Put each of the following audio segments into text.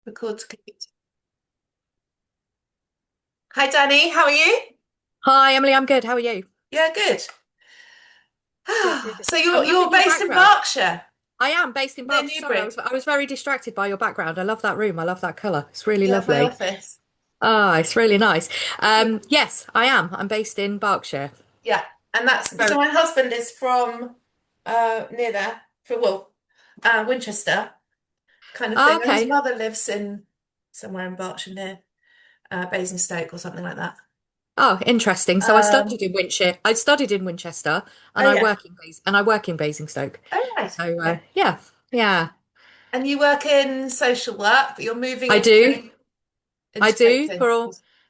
Record to complete. Hi Danny, how are you? Hi, Emily. I'm good. How are you? Yeah, good. Good, good, good. So I'm you're loving your based in background. Berkshire, I am based in near Berkshire. Sorry, I Newbury. was very distracted by your background. I love that room. I love that colour. It's really Yeah, my lovely. office. Ah, it's really nice. Yeah, Yes, I am. I'm based in Berkshire. yeah. And that's so Very. my husband is from near there, for well, Winchester kind of Ah, thing. And his okay. mother lives in somewhere in Berkshire near Basingstoke or something like that. Oh, interesting. So I Um, studied in Winchester. I studied in Winchester, oh yeah. and I work in Basingstoke. Oh right. So Okay. yeah, yeah. And you work in social work, but you're moving I into do. I into do coaching.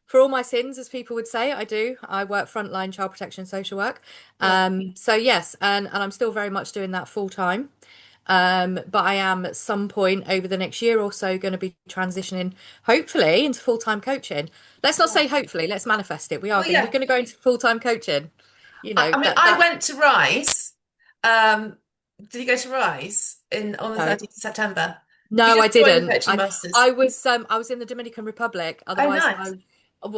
for all my sins, as people would say. I do. I work frontline child protection social work. Yeah. So yes, and I'm still very much doing that full time. But I am at some point over the next year or so going to be transitioning, hopefully, into full-time coaching. Let's not Yeah. say hopefully, let's manifest it. Well, We're yeah. going to go into full-time coaching. You I, know, I mean, I went to Rise. Um, did you go to Rise in on the no, 13th of September? You no, I just joined the didn't. coaching masters. I was in the Dominican Republic. Oh, Otherwise, nice.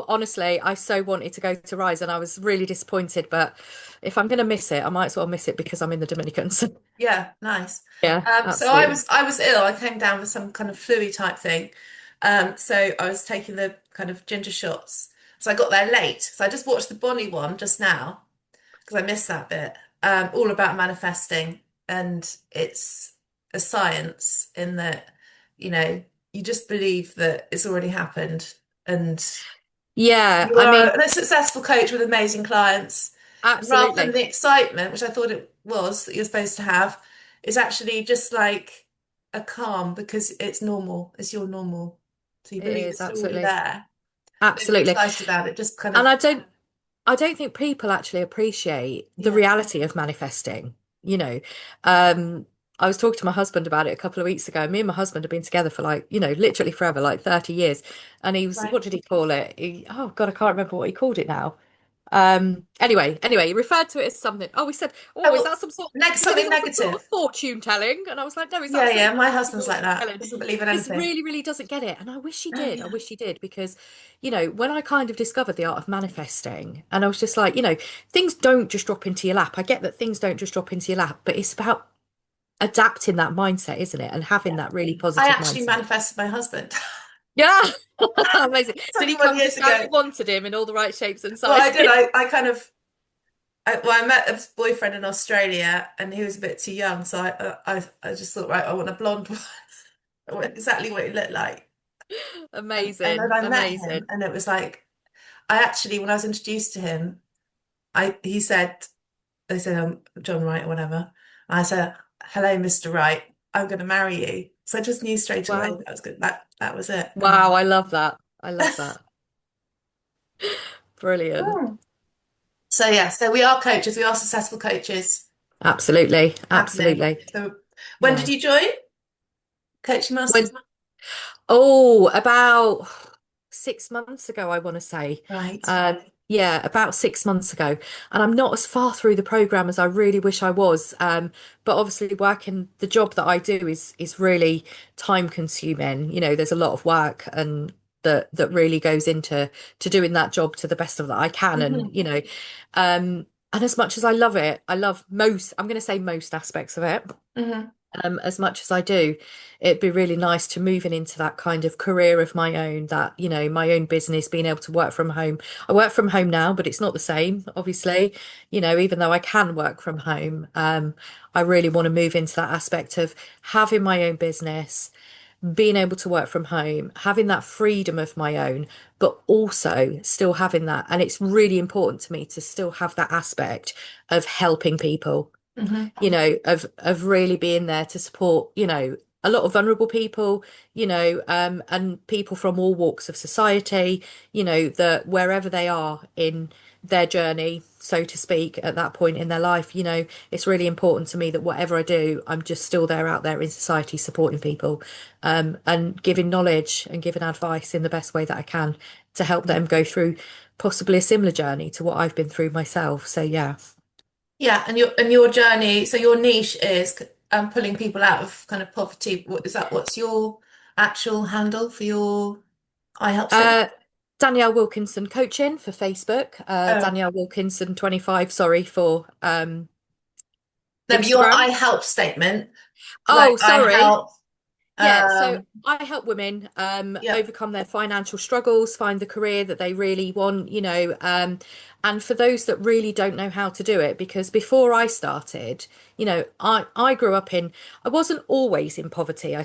honestly, I so wanted to go to Rise, and I was really disappointed. But if I'm going to miss it, I might as well miss it because I'm in the Dominican. So, Yeah, nice. yeah, So I absolutely. was I was ill. I came down with some kind of flu type thing. So I was taking the kind of ginger shots. So I got there late. So I just watched the Bonnie one just now because I missed that bit. All about manifesting, and it's a science in that, you know, you just believe that it's already happened, and Yeah, you I are mean, a successful coach with amazing clients. And rather than absolutely. the excitement, which I thought it was that you're supposed to have, is actually just like a calm because it's normal. It's your normal. So you It believe is it's already absolutely, there. Don't be absolutely. excited about it. Just kind And of, I don't think people actually appreciate the yeah. reality of manifesting. You know, um, I was talking to my husband about it a couple of weeks ago. Me and my husband have been together for like, literally forever, like 30 years. And Right. what did he call it? Oh God, I can't remember what he called it now. Anyway, he referred to it as something. Oh, we said, Oh, oh, is well, that some sort? He said, is something that some sort of negative. fortune telling? And I was like, no, it's Yeah, yeah. absolutely My not husband's like fortune that. telling. Doesn't believe in He just anything. really, really doesn't get it. And I wish he Oh, did. I yeah. wish he did because, when I kind of discovered the art of manifesting, and I was just like, things don't just drop into your lap. I get that things don't just drop into your lap, but it's about adapting that mindset, isn't it? And having Yeah. that really I positive actually mindset. manifested my husband Yeah. Amazing. Did he 21 come years just how ago. you wanted him in all the right shapes and Well, I sizes? did. I kind of I met a boyfriend in Australia, and he was a bit too young, so I just thought, right, I want a blonde one. I want exactly what he looked like, and then Amazing. I met him, Amazing. and it was like I actually, when I was introduced to him, I he said they said John Wright or whatever. And I said, "Hello, Mr. Wright, I'm going to marry you." So I just knew straight away Wow. that was good. That was it. And Wow, I love that. I love that. Brilliant. Hmm. So yeah, so we are coaches. We are successful coaches. Absolutely. Happening. Absolutely. So when did Yeah. you join Coaching When, Masters? about 6 months ago, I want to say. Right. Um, yeah, about 6 months ago. And I'm not as far through the program as I really wish I was. But obviously working the job that I do is really time consuming. There's a lot of work and that really goes into doing that job to the best of that I can. Hmm. And as much as I love it, I love I'm going to say most aspects of it. Hmm. As much as I do, it'd be really nice to moving into that kind of career of my own, that, my own business, being able to work from home. I work from home now, but it's not the same, obviously. Even though I can work from home, I really want to move into that aspect of having my own business, being able to work from home, having that freedom of my own, but also still having that. And it's really important to me to still have that aspect of helping people, Hmm. of really being there to support, a lot of vulnerable people, and people from all walks of society, that wherever they are in their journey, so to speak, at that point in their life, it's really important to me that whatever I do, I'm just still there out there in society supporting people, and giving knowledge and giving advice in the best way that I can to help them go through possibly a similar journey to what I've been through myself. So yeah. Yeah, and your journey, so your niche is pulling people out of kind of poverty. What is that? What's your actual handle for your I help statement? Uh, Danniel Wilkinson coaching for Facebook. Oh, Danniel Wilkinson 25, sorry for no, but your Instagram. I help statement, like Oh, I sorry. help. Yeah, so Um, I help women yeah. overcome their financial struggles, find the career that they really want, and for those that really don't know how to do it, because before I started, I grew up I wasn't always in poverty.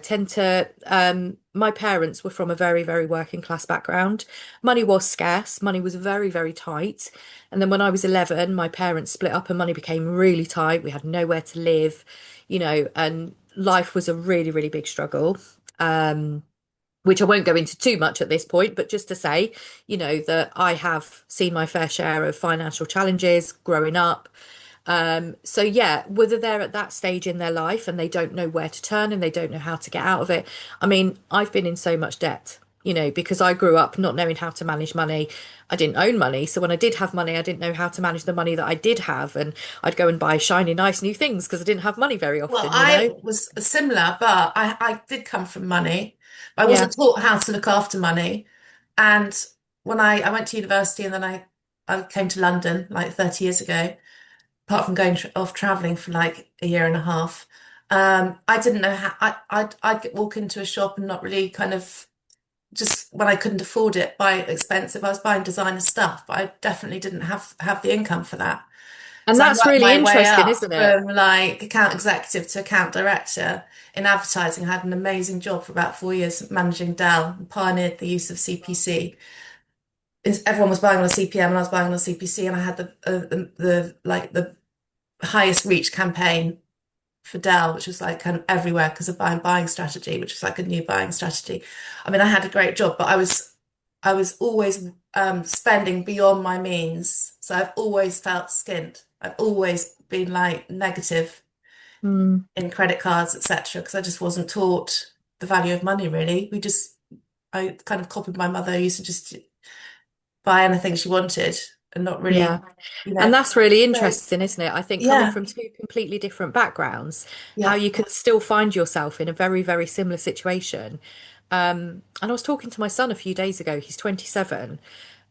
My parents were from a very, very working class background. Money was scarce, money was very, very tight. And then when I was 11, my parents split up and money became really tight. We had nowhere to live, and life was a really, really big struggle. Which I won't go into too much at this point, but just to say, that I have seen my fair share of financial challenges growing up. So yeah, whether they're at that stage in their life and they don't know where to turn and they don't know how to get out of it. I mean, I've been in so much debt, because I grew up not knowing how to manage money. I didn't own money. So when I did have money, I didn't know how to manage the money that I did have. And I'd go and buy shiny, nice new things because I didn't have money very Well, often. I was similar, but I did come from money. I Yeah. wasn't taught how to look after money. And when I went to university and then I came to London like 30 years ago, apart from going off traveling for like a year and a half, I didn't know how I'd walk into a shop and not really kind of just when I couldn't afford it, buy expensive. I was buying designer stuff, but I definitely didn't have the income for that. And So I that's worked really my way interesting, up isn't it? from like account executive to account director in advertising. I had an amazing job for about 4 years managing Dell and pioneered the use of CPC. Everyone was buying on a CPM and I was buying on a CPC and I had the highest reach campaign for Dell, which was like kind of everywhere because of buying strategy, which was like a new buying strategy. I mean, I had a great job, but I was always spending beyond my means. So I've always felt skint. I've always been like negative Mm, in credit cards, etc., because I just wasn't taught the value of money really. I kind of copied my mother, who used to just buy anything she wanted and not yeah. really, you And know. that's really So interesting, isn't it? I think coming yeah, from two completely different backgrounds, how yeah. you can still find yourself in a very, very similar situation. And I was talking to my son a few days ago, he's 27,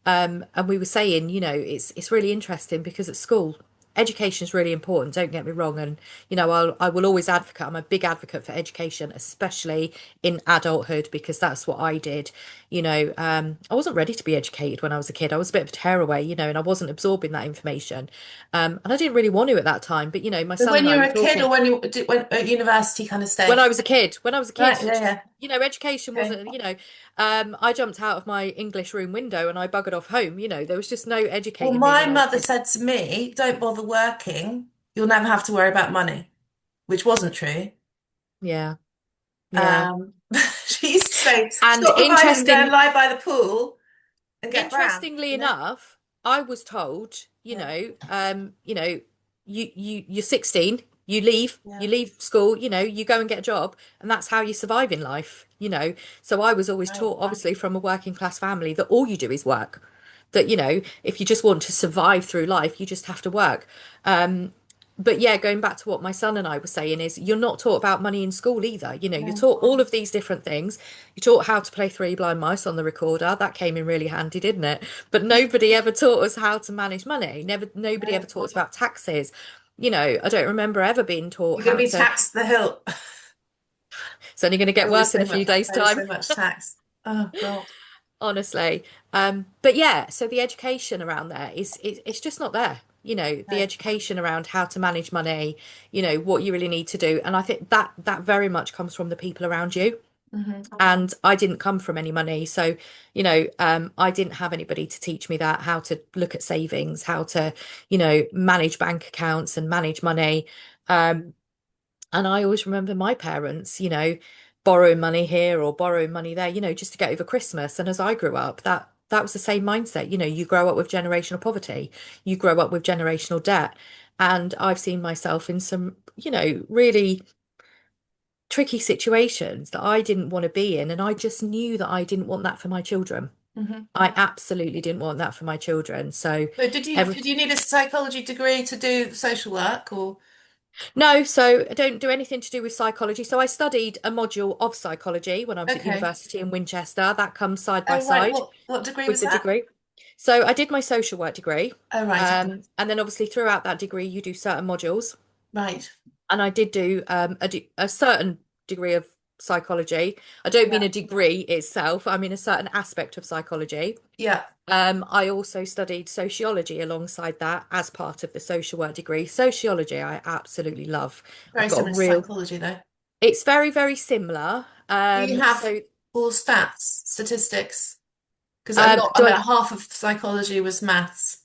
and we were saying, it's really interesting because at school, education is really important, don't get me wrong. And, I will always advocate, I'm a big advocate for education, especially in adulthood, because that's what I did. I wasn't ready to be educated when I was a kid. I was a bit of a tearaway, and I wasn't absorbing that information. And I didn't really want to at that time. But, my But son when and I you were were a kid or talking when at university kind of when I stage? was a kid, Right, yeah, just, yeah. education Okay. wasn't, I jumped out of my English room window and I buggered off home. There was just no Well, educating me my when I was a mother kid. said to me, don't bother working. You'll never have to worry about money, which wasn't true. Yeah, yeah. Um, she used to say, And stop providing, go and lie by the pool and get brown, interestingly you know? enough, I was told, Yeah, you're 16, you yeah, leave school, you go and get a job, and that's how you survive in life. So I was always right. taught, obviously, from a working class family that all you do is work. That, if you just want to survive through life, you just have to work. But yeah, going back to what my son and I were saying is you're not taught about money in school either. You're No. taught all of these different things. You're taught how to play Three Blind Mice on the recorder. That came in really handy, didn't it? But nobody ever taught us how to manage money. Nobody No. ever taught us about taxes. I don't remember ever being taught You're going how to be to. taxed to the hilt. It's only going to get worse in a few days' There is time. so much tax. Oh God. Honestly. But yeah, so the education around there it's just not there. The No. education around how to manage money, what you really need to do. And I think that very much comes from the people around you. Hmm. And I didn't come from any money. So, I didn't have anybody to teach me that, how to look at savings, how to, manage bank accounts and manage money. And I always remember my parents, borrowing money here or borrowing money there, just to get over Christmas. And as I grew up, that was the same mindset. You grow up with generational poverty, you grow up with generational debt. And I've seen myself in some, really tricky situations that I didn't want to be in. And I just knew that I didn't want that for my children. Hmm. I absolutely didn't want that for my children. So So did you every did you need a psychology degree to do social work or? No, so I don't do anything to do with psychology. So I studied a module of psychology when I was at Okay. university in Winchester. That comes side by Oh, right. side What degree with was the that? degree. So I did my social work degree. Oh, right. Okay. And then obviously throughout that degree, you do certain modules. Right. And I did do a certain degree of psychology. I don't mean Yeah. a degree itself, I mean a certain aspect of psychology. Yeah. I also studied sociology alongside that as part of the social work degree. Sociology, I absolutely love. I've Very got a similar to real, psychology, though. it's very, very similar. Do you have So all stats, statistics? Because a lot, I do mean, I, half of psychology was maths.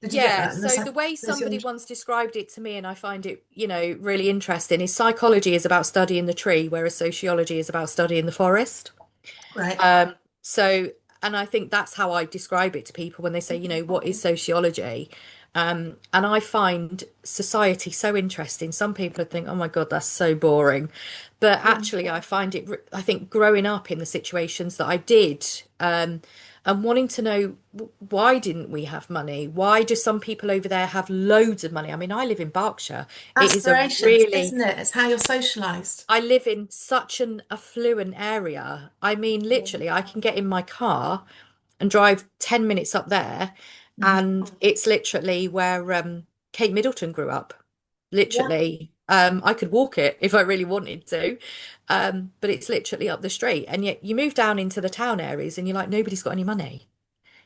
Did you get yeah, that in the so the way somebody sociology? once described it to me, and I find it, really interesting, is psychology is about studying the tree, whereas sociology is about studying the forest. Right. Um, so, and I think that's how I describe it to people when they say, what is sociology? And I find society so interesting. Some people would think, oh my God, that's so boring. But Mm. actually, I find it, I think growing up in the situations that I did, and wanting to know why didn't we have money? Why do some people over there have loads of money? I mean, I live in Berkshire. It is a Aspirations, really isn't it? It's how you're socialized. I live in such an affluent area. I mean, literally, I can get in my car and drive 10 minutes up there, Mhm. and it's literally where Kate Middleton grew up. Yeah. Literally. I could walk it if I really wanted to. But it's literally up the street. And yet you move down into the town areas and you're like, nobody's got any money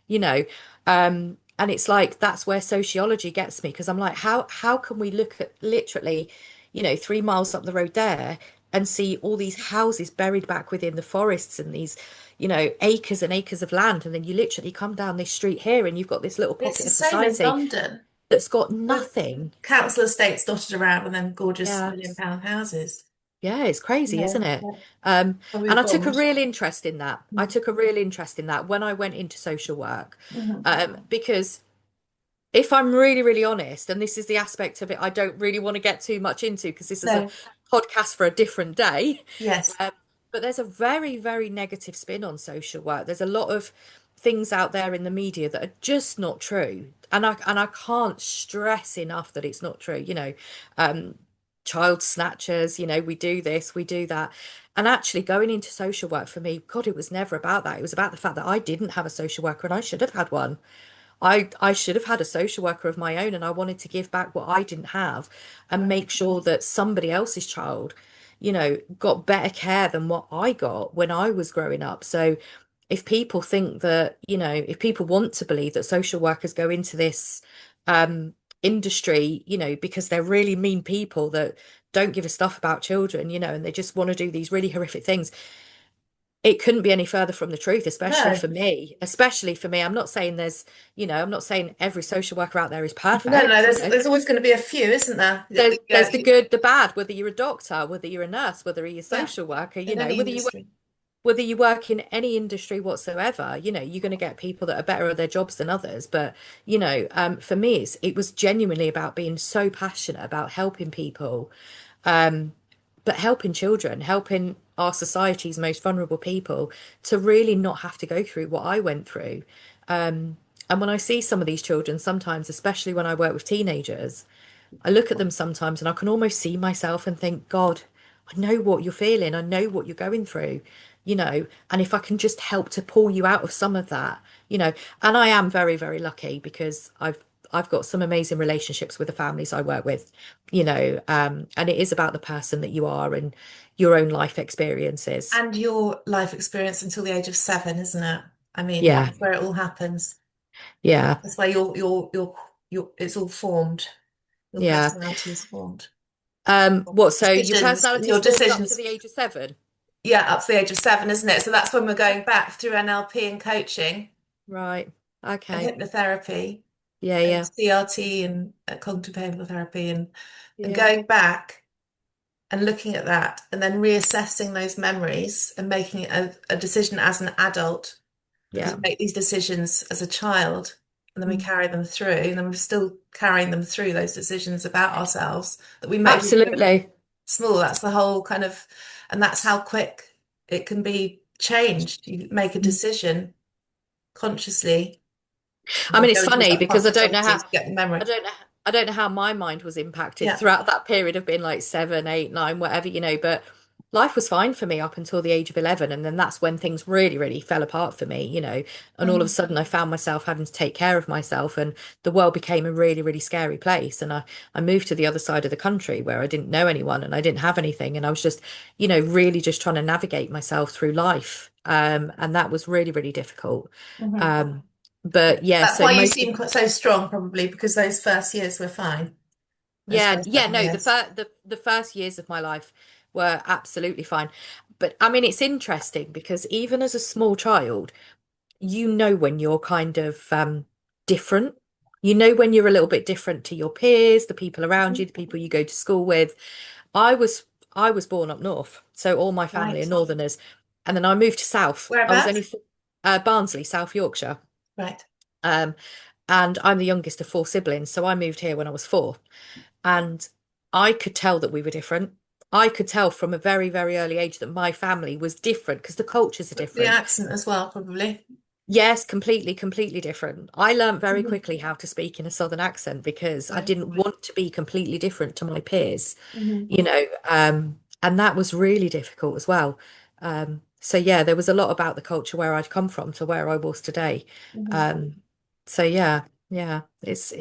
you know and it's like that's where sociology gets me because I'm like how can we look at literally 3 miles up the road there and see all these houses buried back within the forests and these acres and acres of land, and then you literally come down this street here and you've got this little It's pocket the of same in society London that's got with nothing. council estates dotted around and then gorgeous Yeah, £1 million houses. yeah, it's crazy, Yeah. isn't it? um So and we've I took a bombed. real interest in that. I took a real interest in that when I went into social work, Mhm. because if I'm really, really honest, and this is the aspect of it I don't really want to get too much into because this is a No. podcast for a different day. Yes. Um, but there's a very, very negative spin on social work. There's a lot of things out there in the media that are just not true. And I can't stress enough that it's not true. Child snatchers, we do this, we do that. And actually going into social work for me, God, it was never about that. It was about the fact that I didn't have a social worker and I should have had one. I should have had a social worker of my own, and I wanted to give back what I didn't have and Right. make sure that somebody else's child, got better care than what I got when I was growing up. So if people think that, if people want to believe that social workers go into this industry, because they're really mean people that don't give a stuff about children, and they just want to do these really horrific things, it couldn't be any further from the truth, especially No. for me. Especially for me. I'm not saying I'm not saying every social worker out there is No, no, perfect. there's always going to be a few, isn't there? There's the good, the bad, whether you're a doctor, whether you're a nurse, whether you're a Yeah, social worker, in any industry. whether you work in any industry whatsoever, you're going to get people that are better at their jobs than others. But, for me, it was genuinely about being so passionate about helping people, but helping children, helping our society's most vulnerable people to really not have to go through what I went through. And when I see some of these children, sometimes, especially when I work with teenagers, I look at them sometimes and I can almost see myself and think, God, I know what you're feeling. I know what you're going through, and if I can just help to pull you out of some of that, and I am very, very lucky because I've got some amazing relationships with the families I work with, and it is about the person that you are and your own life experiences. And your life experience until the age of 7, isn't it? I mean, Yeah, that's where it all happens. yeah, That's where it's all formed. Your yeah. personality is formed. What, so your Your personality's formed up to decisions. the age of 7? Yeah, up to the age of 7, isn't it? So that's when we're going back through NLP and coaching Right. and Okay. hypnotherapy Yeah, and yeah, CRT and cognitive behavioral therapy and yeah, going back and looking at that and then reassessing those memories and making a decision as an adult, because yeah. we make these decisions as a child and then we Mm. carry them through and then we're still carrying them through those decisions about ourselves that we made when we were Absolutely. small. That's the whole kind of, and that's how quick it can be changed. You make a Mm. decision consciously and I then mean, go it's into a funny because subconscious, obviously, to get the I memory. don't know. I don't know how my mind was impacted Yeah. throughout that period of being like 7, 8, 9, whatever, but life was fine for me up until the age of 11. And then that's when things really, really fell apart for me, and all of a Hmm. sudden I found myself having to take care of myself, and the world became a really, really scary place. And I moved to the other side of the country where I didn't know anyone and I didn't have anything. And I was just, really just trying to navigate myself through life. And that was really, really difficult. Hmm. Um, but yeah, That's so why you most of seem so strong, probably, because those first years were fine. Those Yeah, first yeah, couple of no, the years. the first years of my life were absolutely fine. But I mean, it's interesting because even as a small child, when you're kind of different. You know when you're a little bit different to your peers, the people around you, the people you go to school with. I was I was born up north, so all my family are Right. northerners. And then I moved to south. I was only Whereabouts? Barnsley, South Yorkshire. Right. Um, and I'm the youngest of four siblings, so I moved here when I was 4. And I could tell that we were different. I could tell from a very, very early age that my family was different because the cultures are The different. accent as well, probably. Yes, completely, completely different. I learned very Hmm. quickly how to speak in a southern accent because I Right. didn't want to be completely different to my peers, Hmm. and that was really difficult as well. So yeah, there was a lot about the culture where I'd come from to where I was today. Hmm. Um, so yeah, yeah, it's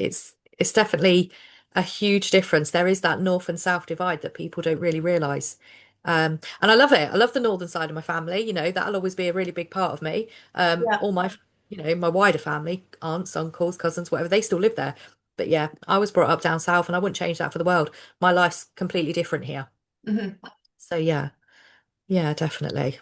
definitely a huge difference. There is that north and south divide that people don't really realize. And I love it. I love the northern side of my family. That'll always be a really big part of me. Yeah. All my, my wider family, aunts, uncles, cousins, whatever, they still live there. But yeah, I was brought up down south and I wouldn't change that for the world. My life's completely different here. Hmm. So yeah, yeah, definitely.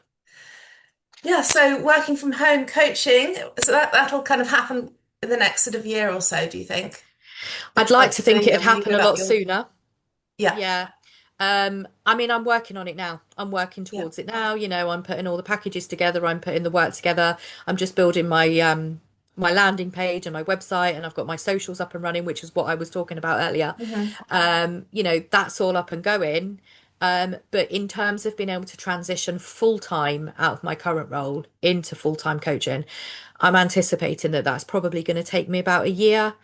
Yeah. So working from home coaching, so that'll kind of happen in the next sort of year or so, do you think? I'd like to So think yeah, it'd when you happen give a up lot your, sooner. yeah, Yeah. I mean, I'm working on it now. I'm working yeah. towards it now. I'm putting all the packages together. I'm putting the work together. I'm just building my landing page and my website, and I've got my socials up and running, which is what I was talking about earlier. Hmm. That's all up and going. But in terms of being able to transition full time out of my current role into full time coaching, I'm anticipating that that's probably going to take me about a year.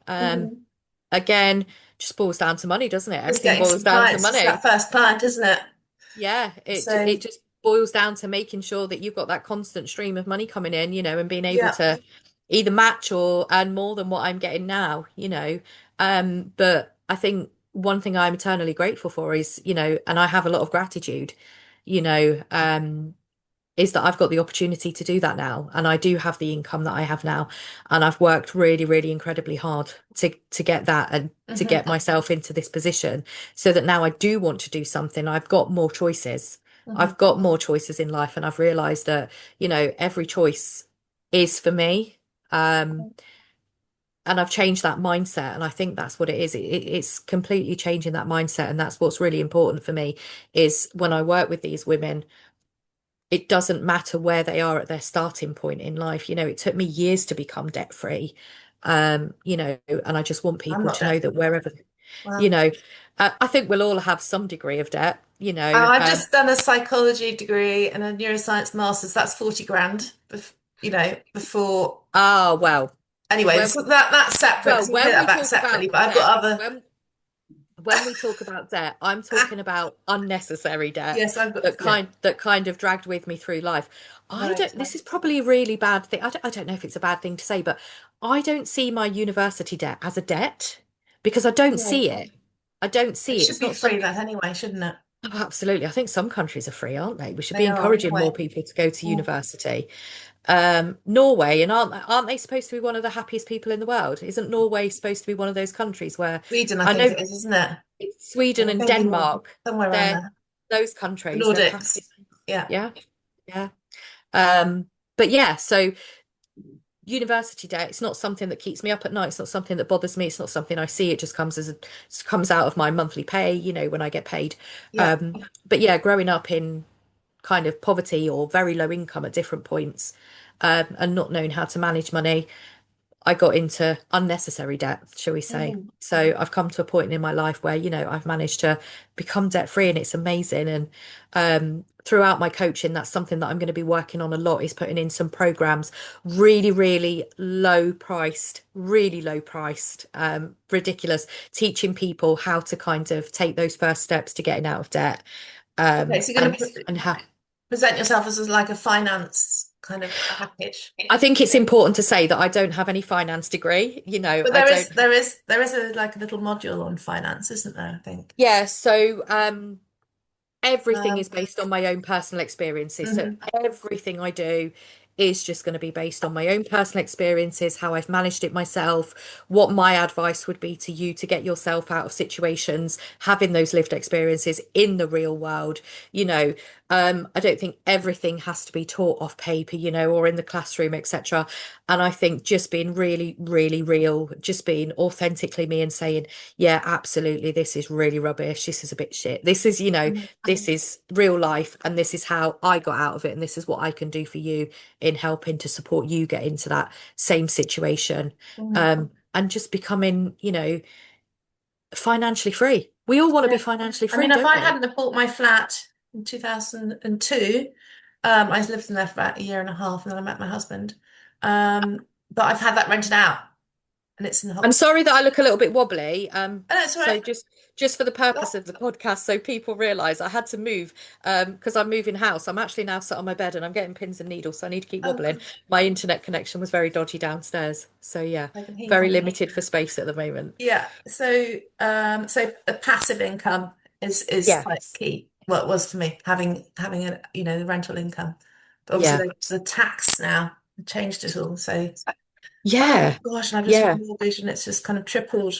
Um, Hmm. Again, just boils down to money, doesn't it? Just Everything getting boils some down to clients. It's that money. first client, isn't it? Yeah, So it just boils down to making sure that you've got that constant stream of money coming in, and being able yeah. to either match or earn more than what I'm getting now. But I think one thing I'm eternally grateful for is, and I have a lot of gratitude, you know, um, is that I've got the opportunity to do that now, and I do have the income that I have now, and I've worked really, really incredibly hard to get that and to Hmm. get myself into this position, so that now I do want to do something. I've got more choices. Hmm. I've got more choices in life, and I've realized that, every choice is for me. Um, and I've changed that mindset, and I think that's what it is. It's completely changing that mindset, and that's what's really important for me is when I work with these women, it doesn't matter where they are at their starting point in life. It took me years to become debt free. And I just want I'm people not to know deaf. that wherever, you Well, know, I think we'll all have some degree of debt, I've just done a psychology degree and a neuroscience master's. That's 40 grand, before. Ah, well, Anyway, when so that's separate. well, So we'll take when that we back talk separately. about But I've debt, got other. when we talk about debt, I'm talking about unnecessary debt Yes, I've got. that Yeah, kind of dragged with me through life. I right. don't, this is probably a really bad thing. I don't know if it's a bad thing to say, but I don't see my university debt as a debt because I don't Right. see it. I don't It see it. should It's be not free something. that anyway, shouldn't it? Oh, absolutely. I think some countries are free, aren't they? We should be They are encouraging more anyway. people to go to Mm. university. Norway, and aren't they supposed to be one of the happiest people in the world? Isn't Norway supposed to be one of those countries where Sweden, I I think know it is, isn't it? it's Sweden I'm and thinking Denmark, somewhere around they're there. those The countries, they're the Nordics. happiest. Yeah. Yeah, yeah. But yeah, so university debt, it's not something that keeps me up at night. It's not something that bothers me. It's not something I see. It just it comes out of my monthly pay, when I get paid. Yeah. But yeah, growing up in kind of poverty or very low income at different points, and not knowing how to manage money, I got into unnecessary debt, shall we say. Mhm. So I've come to a point in my life where, I've managed to become debt free, and it's amazing. And throughout my coaching, that's something that I'm going to be working on a lot, is putting in some programs, really, really low priced, ridiculous, teaching people how to kind of take those first steps to getting out of debt. Okay, so you're going And to and how present yourself as like a finance kind of package. I think it's important to say that I don't have any finance degree. But I don't. there is a like a little module on finance, isn't there, I think? Yeah, so everything Um, is based on my own personal experiences. So mhm, everything I do is just going to be based on my own personal experiences, how I've managed it myself, what my advice would be to you to get yourself out of situations, having those lived experiences in the real world. You know, I don't think everything has to be taught off paper, or in the classroom, etc. And I think just being really, really real, just being authentically me and saying, yeah, absolutely, this is really rubbish. This is a bit shit. This is, mhm, this is real life, and this is how I got out of it, and this is what I can do for you in helping to support you get into that same situation. mhm. And just becoming, financially free. We all want to be Yeah. financially I free, mean, if don't I we? hadn't have bought my flat in 2002, I lived in there for about a year and a half, and then I met my husband. But I've had that rented out, and it's in the I'm hot. sorry that I look a little bit wobbly. Oh, that's all So right. just for the purpose of the podcast, so people realise I had to move because I'm moving house. I'm actually now sat on my bed and I'm getting pins and needles, so I need to keep Oh, wobbling. God, My internet connection was very dodgy downstairs, so yeah, I can hear you very fine. limited for space at the moment. Yeah. So the passive income is Yeah, quite key. Well, it was for me having a the rental income. But obviously, yeah, the tax now changed it all. So oh yeah, gosh, and I've just yeah, remortgaged, and it's just kind of tripled.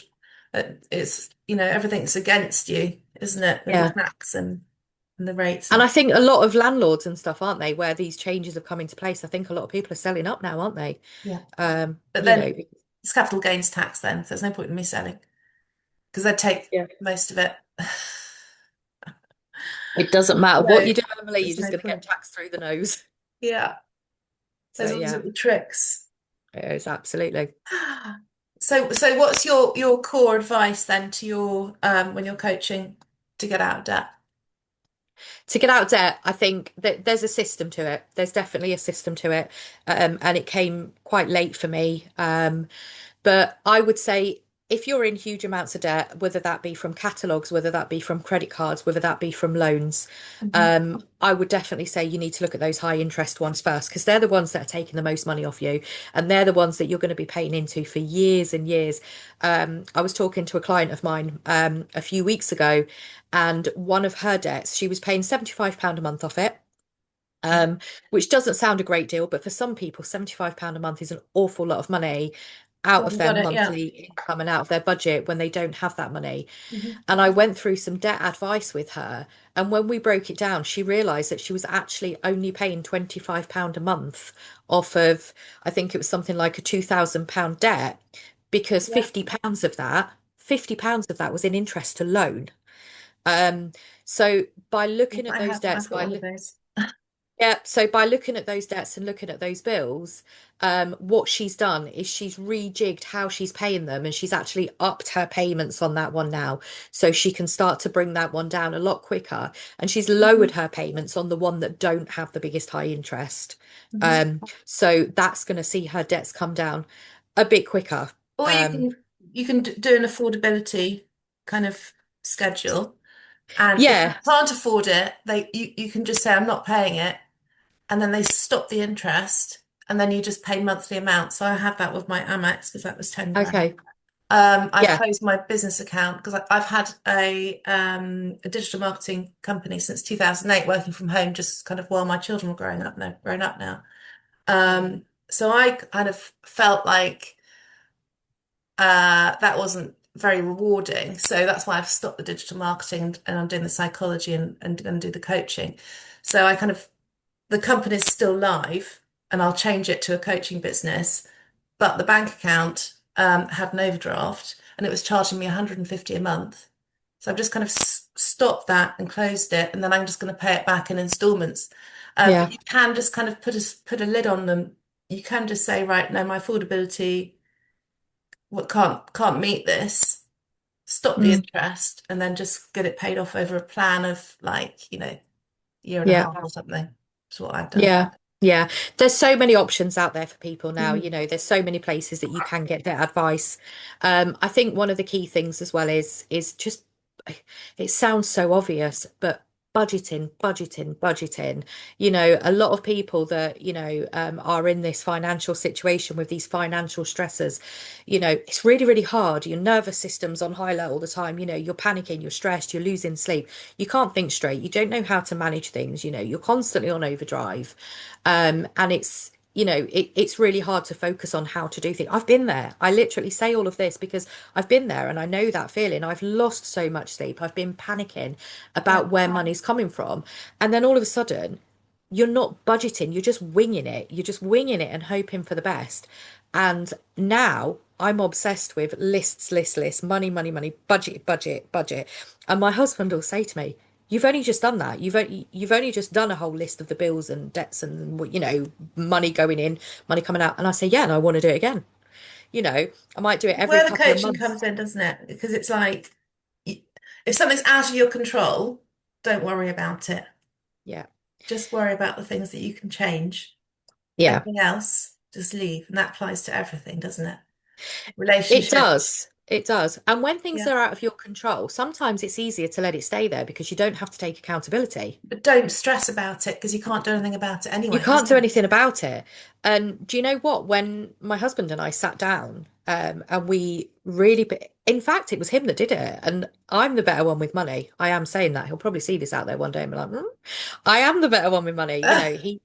It's everything's against you, isn't it? With the yeah. tax and the rates And and I think a lot of landlords and stuff, aren't they, where these changes have come into place? I think a lot of people are selling up now, aren't they? yeah. Um, But you know, then it's capital gains tax then, so there's no point in me selling because I'd take yeah. most of it. It doesn't matter what So you do, Emily, you're there's just no going to get point. taxed through the nose. Yeah, So there's all these yeah, little tricks. it is absolutely. So what's your core advice then to your when you're coaching to get out of debt? To get out of debt, I think that there's a system to it. There's definitely a system to it. And it came quite late for me. But I would say if you're in huge amounts of debt, whether that be from catalogs, whether that be from credit cards, whether that be from loans, Hmm. I would definitely say you need to look at those high interest ones first because they're the ones that are taking the most money off you, and they're the ones that you're going to be paying into for years and years. I was talking to a client of mine a few weeks ago, and one of her debts, she was paying £75 a month off it. Um, which doesn't sound a great deal, but for some people, £75 a month is an awful lot of money out of Haven't their got it, yeah. monthly income and out of their budget when they don't have that money. Hmm. And I went through some debt advice with her. And when we broke it down, she realised that she was actually only paying £25 a month off of, I think it was something like a £2,000 debt, because Yeah. £50 of that was in interest alone. Um, so by looking at I those have debts, I've got one of those. yeah, so by looking at those debts and looking at those bills, what she's done is she's rejigged how she's paying them, and she's actually upped her payments on that one now, so she can start to bring that one down a lot quicker. And she's lowered Hmm. her payments on the one that don't have the biggest high interest. Hmm. So that's going to see her debts come down a bit quicker. Or Um, you can do an affordability kind of schedule, and if you yeah, can't afford it, you can just say I'm not paying it, and then they stop the interest, and then you just pay monthly amounts. So I had that with my Amex because that was 10 grand. okay, I've yeah, closed my business account because I've had a digital marketing company since 2008, working from home, just kind of while my children were growing up. Now, grown up now. So I kind of felt like that wasn't very rewarding. So that's why I've stopped the digital marketing and I'm doing the psychology and going to do the coaching. So I kind of the company's still live and I'll change it to a coaching business, but the bank account had an overdraft and it was charging me 150 a month. So I've just kind of stopped that and closed it, and then I'm just going to pay it back in installments. But yeah, you can just kind of put a lid on them. You can just say, right, no, my affordability what can't meet this. Stop the mm, interest, and then just get it paid off over a plan of like year and a Yeah. half or something. That's what I've done. Yeah, yeah. There's so many options out there for people now. Mm. There's so many places that you can get debt advice. I think one of the key things as well is just it sounds so obvious, but budgeting, budgeting, budgeting. A lot of people that, are in this financial situation with these financial stressors, it's really, really hard. Your nervous system's on high alert all the time. You're panicking, you're stressed, you're losing sleep. You can't think straight. You don't know how to manage things. You're constantly on overdrive. And it's really hard to focus on how to do things. I've been there. I literally say all of this because I've been there and I know that feeling. I've lost so much sleep. I've been panicking Yeah. about where money's coming from. And then all of a sudden, you're not budgeting, you're just winging it. You're just winging it and hoping for the best. And now I'm obsessed with lists, lists, lists, money, money, money, budget, budget, budget. And my husband will say to me, "You've only just done that. You've only just done a whole list of the bills and debts and money going in, money coming out." And I say, "Yeah, and I want to do it again. I might do it every Where the couple of coaching months." comes in, doesn't it? Because it's like, y- if something's out of your control, don't worry about it. Yeah. Just worry about the things that you can change. Yeah. Everything else, just leave. And that applies to everything, doesn't it? It Relationships. does. It does. And when things Yeah. are out of your control, sometimes it's easier to let it stay there because you don't have to take accountability. But don't stress about it because you can't do anything about it You anyway, can't do isn't it? anything about it. And do you know what? When my husband and I sat down, and we really, in fact, it was him that did it. And I'm the better one with money. I am saying that. He'll probably see this out there one day and be like, "Hmm, I am the better one with money."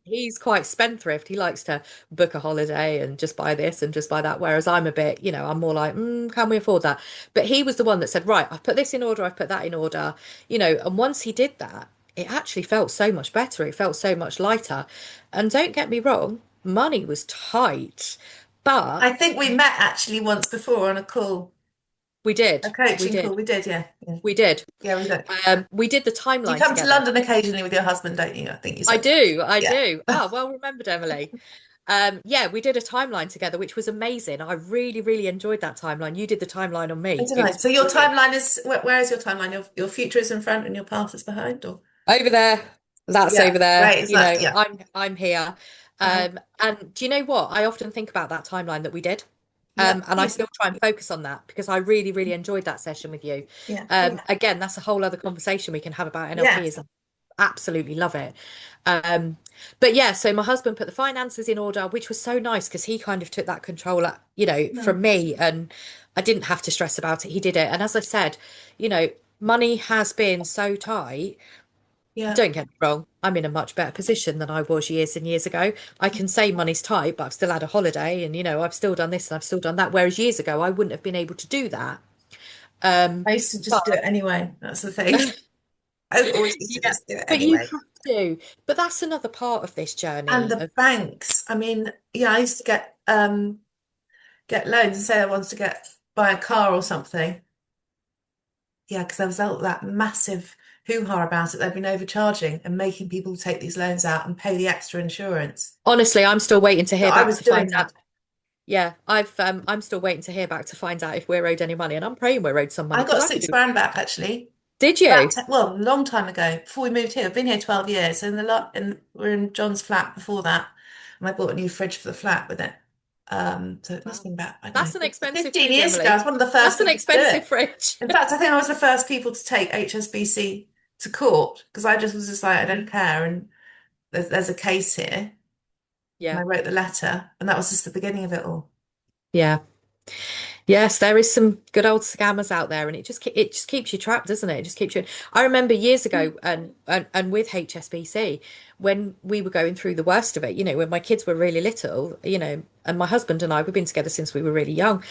He's quite spendthrift. He likes to book a holiday and just buy this and just buy that. Whereas I'm a bit, I'm more like, can we afford that? But he was the one that said, right, I've put this in order, I've put that in order, and once he did that, it actually felt so much better. It felt so much lighter. And don't get me wrong, money was tight, but I think we met actually once before on a call, we a did. We coaching call. did. We did, yeah. Yeah, We did. yeah, we did. We did the You timeline come to together. London occasionally with your husband, don't you? I think you I said that. do. I Yeah. do. Ah, well remembered, Emily. Yeah, we did a timeline together, which was amazing. I really, really enjoyed that timeline. You did the timeline on I me. don't It know. was So your brilliant. timeline is where is your timeline? Your future is in front and your past is behind, or Over there. That's yeah, over there. right. Is that yeah? I'm here. Uh-huh. And do you know what? I often think about that timeline that we did. Yeah, And I still try and focus on that because I really, really enjoyed that session with you. yeah, Again, that's a whole other conversation we can have about yeah. NLP. Absolutely love it. Um, but yeah, so my husband put the finances in order, which was so nice because he kind of took that control, No, from me, and I didn't have to stress about it. He did it. And as I said, money has been so tight. yeah. Don't get me wrong, I'm in a much better position than I was years and years ago. I can say money's tight, but I've still had a holiday and, I've still done this and I've still done that. Whereas years ago, I wouldn't have been able to do that. Um, I used to just do but it anyway. That's the thing. I always used to yeah, just do it but you anyway. have to. But that's another part of this And journey the of banks. I mean, yeah, I used to get loans and say I wanted to get buy a car or something. Yeah, because there was all that massive hoo-ha about it. They've been overcharging and making people take these loans out and pay the extra insurance. honestly, I'm still waiting to So hear I back was to doing find out. that. Yeah, I'm still waiting to hear back to find out if we're owed any money, and I'm praying we're owed some money I because got I could six do. grand back actually. Did you? Well, a long time ago, before we moved here. I've been here 12 years. So in the lot in we're in John's flat before that. And I bought a new fridge for the flat with it. So it must have Wow. been back, I don't That's know, an expensive 15 fridge, years ago. I Emily. was one of the first That's an people to do expensive it. fridge. In fact, I think I was the first people to take HSBC to court because I just was just like, I don't care. And there's a case here. And Yeah. I wrote the letter, and that was just the beginning of it all. Yeah. Yes, there is some good old scammers out there, and it just keeps you trapped, doesn't it? It just keeps you. I remember years ago, and with HSBC, when we were going through the worst of it, when my kids were really little, and my husband and I, we've been together since we were really young.